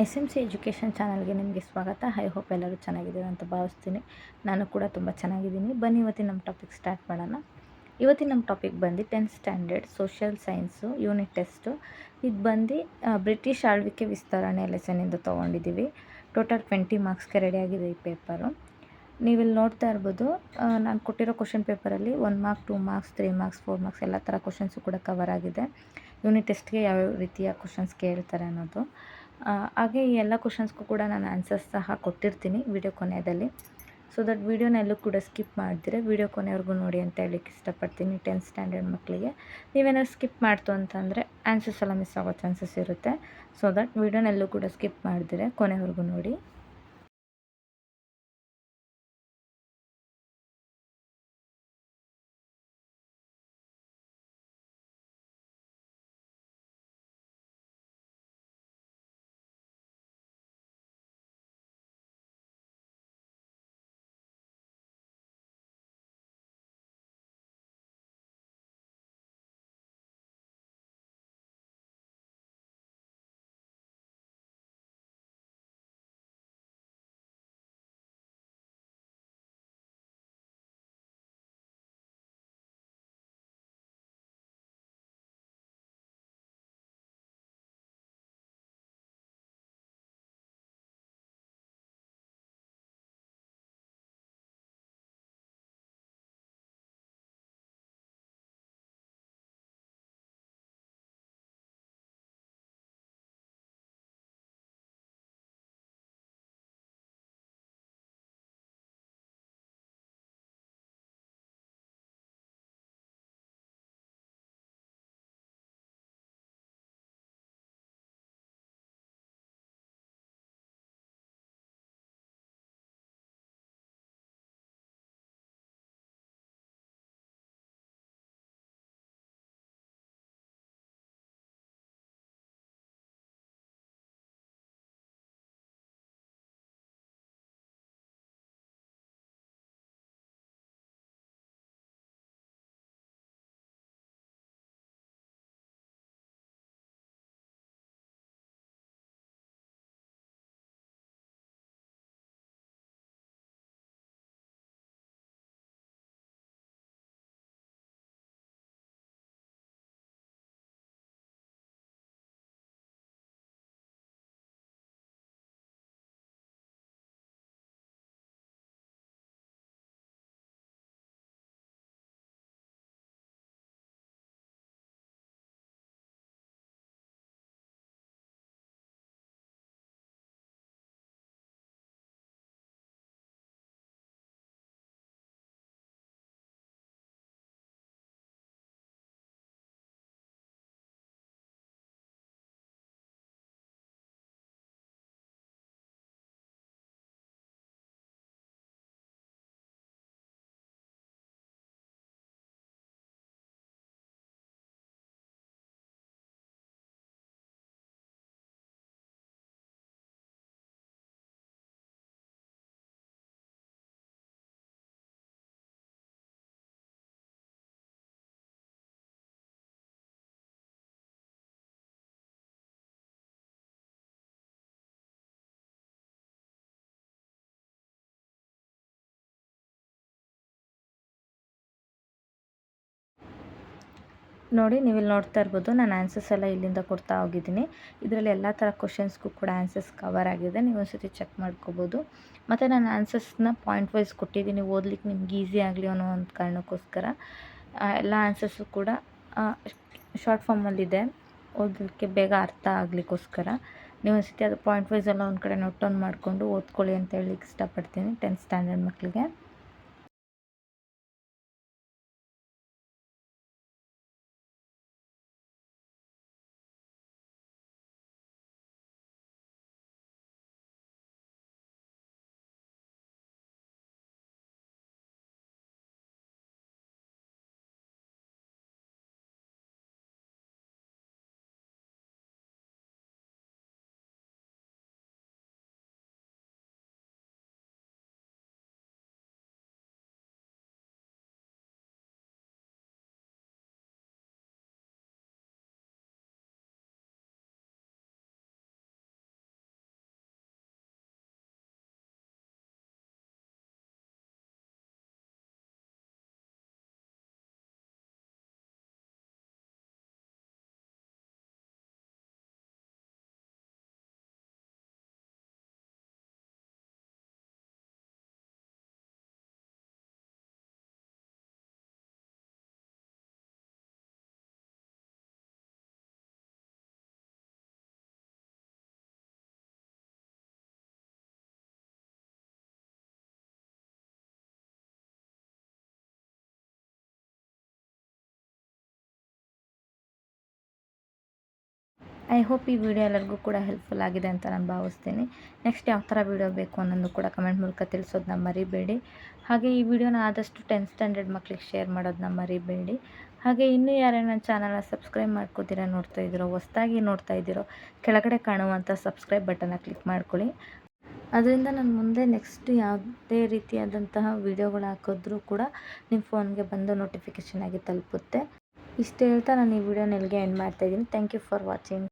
S M C education ಚಾನಲ್ಗೆ ನಿಮಗೆ ಸ್ವಾಗತ. ಐ ಹೋಪ್ ಎಲ್ಲರೂ ಚೆನ್ನಾಗಿದ್ದೀರ ಅಂತ ಭಾವಿಸ್ತೀನಿ. ನಾನು ಕೂಡ ತುಂಬ ಚೆನ್ನಾಗಿದ್ದೀನಿ. ಬನ್ನಿ ಇವತ್ತಿನ ನಮ್ಮ ಟಾಪಿಕ್ ಸ್ಟಾರ್ಟ್ ಮಾಡೋಣ. ಇವತ್ತಿನ ನಮ್ಮ ಟಾಪಿಕ್ ಬಂದು 10th standard social science unit test. ಇದು ಬಂದು ಬ್ರಿಟಿಷ್ ಆಳ್ವಿಕೆ ವಿಸ್ತರಣೆ ಲೆಸನಿಂದ ತೊಗೊಂಡಿದ್ದೀವಿ. ಟೋಟಲ್ 20 ಮಾರ್ಕ್ಸ್ಗೆ ರೆಡಿಯಾಗಿದೆ ಈ ಪೇಪರು. ನೀವಿಲ್ಲಿ ನೋಡ್ತಾ ಇರ್ಬೋದು, ನಾನು ಕೊಟ್ಟಿರೋ ಕ್ವಶನ್ ಪೇಪರಲ್ಲಿ 1 ಮಾರ್ಕ್, 2 ಮಾರ್ಕ್ಸ್, 3 ಮಾರ್ಕ್ಸ್, 4 ಮಾರ್ಕ್ಸ್ ಎಲ್ಲ ಥರ ಕ್ವಶನ್ಸು ಕೂಡ ಕವರ್ ಆಗಿದೆ. ಯೂನಿಟ್ ಟೆಸ್ಟ್ಗೆ ಯಾವ್ಯಾವ ರೀತಿಯ ಕ್ವಶನ್ಸ್ ಕೇಳ್ತಾರೆ ಅನ್ನೋದು. ಹಾಗೆ ಈ ಎಲ್ಲ ಕ್ವಶನ್ಸ್ಗೂ ಕೂಡ ನಾನು ಆನ್ಸರ್ಸ್ ಸಹ ಕೊಟ್ಟಿರ್ತೀನಿ ವಿಡಿಯೋ ಕೊನೆಯಲ್ಲಿ. ಸೊ ದಟ್ ವಿಡಿಯೋನ ಎಲ್ಲೂ ಕೂಡ ಸ್ಕಿಪ್ ಮಾಡಿದ್ರೆ ವಿಡಿಯೋ ಕೊನೆವರೆಗೂ ನೋಡಿ ಅಂತ ಹೇಳಲಿಕ್ಕೆ ಇಷ್ಟಪಡ್ತೀನಿ. 10th ಸ್ಟ್ಯಾಂಡರ್ಡ್ ಮಕ್ಕಳಿಗೆ ನೀವೇನಾದ್ರು ಸ್ಕಿಪ್ ಮಾಡ್ತು ಅಂತಂದರೆ ಆನ್ಸರ್ಸ್ ಎಲ್ಲ ಮಿಸ್ ಆಗೋ ಚಾನ್ಸಸ್ ಇರುತ್ತೆ. ಸೊ ದಟ್ ವಿಡಿಯೋನೆಲ್ಲೂ ಕೂಡ ಸ್ಕಿಪ್ ಮಾಡಿದ್ರೆ ಕೊನೆವರೆಗೂ ನೋಡಿ. ನೋಡಿ, ನೀವಿಲ್ಲಿ ನೋಡ್ತಾ ಇರ್ಬೋದು, ನಾನು ಆನ್ಸರ್ಸ್ ಎಲ್ಲ ಇಲ್ಲಿಂದ ಕೊಡ್ತಾ ಹೋಗಿದ್ದೀನಿ. ಇದರಲ್ಲಿ ಎಲ್ಲ ಥರ ಕ್ವಶನ್ಸ್ಗೂ ಕೂಡ ಆನ್ಸರ್ಸ್ ಕವರ್ ಆಗಿದೆ. ನೀವು ಒಂದ್ಸತಿ ಚೆಕ್ ಮಾಡ್ಕೋಬೋದು. ಮತ್ತು ನಾನು ಆನ್ಸರ್ಸ್ನ ಪಾಯಿಂಟ್ ವೈಸ್ ಕೊಟ್ಟಿದ್ದೀನಿ, ಓದ್ಲಿಕ್ಕೆ ನಿಮ್ಗೆ ಈಸಿ ಆಗಲಿ ಅನ್ನೋ ಒಂದು ಕಾರಣಕ್ಕೋಸ್ಕರ. ಎಲ್ಲ ಆನ್ಸರ್ಸು ಕೂಡ ಶಾರ್ಟ್ ಫಾರ್ಮಲ್ಲಿದೆ, ಓದಲಿಕ್ಕೆ ಬೇಗ ಅರ್ಥ ಆಗಲಿಕ್ಕೋಸ್ಕರ. ನೀವು ಒಂದ್ಸತಿ ಅದು ಪಾಯಿಂಟ್ ವೈಸ್ ಎಲ್ಲ ಒಂದು ಕಡೆ ನೋಟ್ ಡೌನ್ ಮಾಡಿಕೊಂಡು ಓದ್ಕೊಳ್ಳಿ ಅಂತ ಹೇಳಲಿಕ್ಕೆ ಇಷ್ಟಪಡ್ತೀನಿ 10th ಸ್ಟ್ಯಾಂಡರ್ಡ್ ಮಕ್ಕಳಿಗೆ. ಐ ಹೋಪ್ ಈ ವಿಡಿಯೋ ಎಲ್ಲರಿಗೂ ಕೂಡ ಹೆಲ್ಪ್ಫುಲ್ ಆಗಿದೆ ಅಂತ ನಾನು ಭಾವಿಸ್ತೀನಿ. ನೆಕ್ಸ್ಟ್ ಯಾವ ಥರ ವಿಡಿಯೋ ಬೇಕು ಅನ್ನೋದು ಕೂಡ ಕಮೆಂಟ್ ಮೂಲಕ ತಿಳಿಸೋದನ್ನ ಮರಿಬೇಡಿ. ಹಾಗೆ ಈ ವಿಡಿಯೋನ ಆದಷ್ಟು 10th ಸ್ಟ್ಯಾಂಡರ್ಡ್ ಮಕ್ಕಳಿಗೆ ಶೇರ್ ಮಾಡೋದನ್ನ ಮರಿಬೇಡಿ. ಹಾಗೆ ಇನ್ನೂ ಯಾರೇ ನನ್ನ ಚಾನಲ್ನ ಸಬ್ಸ್ಕ್ರೈಬ್ ಮಾಡ್ಕೋತೀರಾ ನೋಡ್ತಾ ಇದ್ದೀರೋ, ಹೊಸ್ದಾಗಿ ನೋಡ್ತಾ ಇದ್ದೀರೋ, ಕೆಳಗಡೆ ಕಾಣುವಂಥ ಸಬ್ಸ್ಕ್ರೈಬ್ ಬಟನ್ನ ಕ್ಲಿಕ್ ಮಾಡ್ಕೊಳ್ಳಿ. ಅದರಿಂದ ನಾನು ಮುಂದೆ ನೆಕ್ಸ್ಟ್ ಯಾವುದೇ ರೀತಿಯಾದಂತಹ ವಿಡಿಯೋಗಳು ಹಾಕಿದ್ರೂ ಕೂಡ ನಿಮ್ಮ ಫೋನ್ಗೆ ಬಂದು ನೋಟಿಫಿಕೇಷನ್ ಆಗಿ ತಲುಪುತ್ತೆ. ಇಷ್ಟು ಹೇಳ್ತಾ ನಾನು ಈ ವಿಡಿಯೋನ ಇಲ್ಲಿಗೆ ಎಂಡ್ ಮಾಡ್ತಾಯಿದ್ದೀನಿ. Thank you for watching.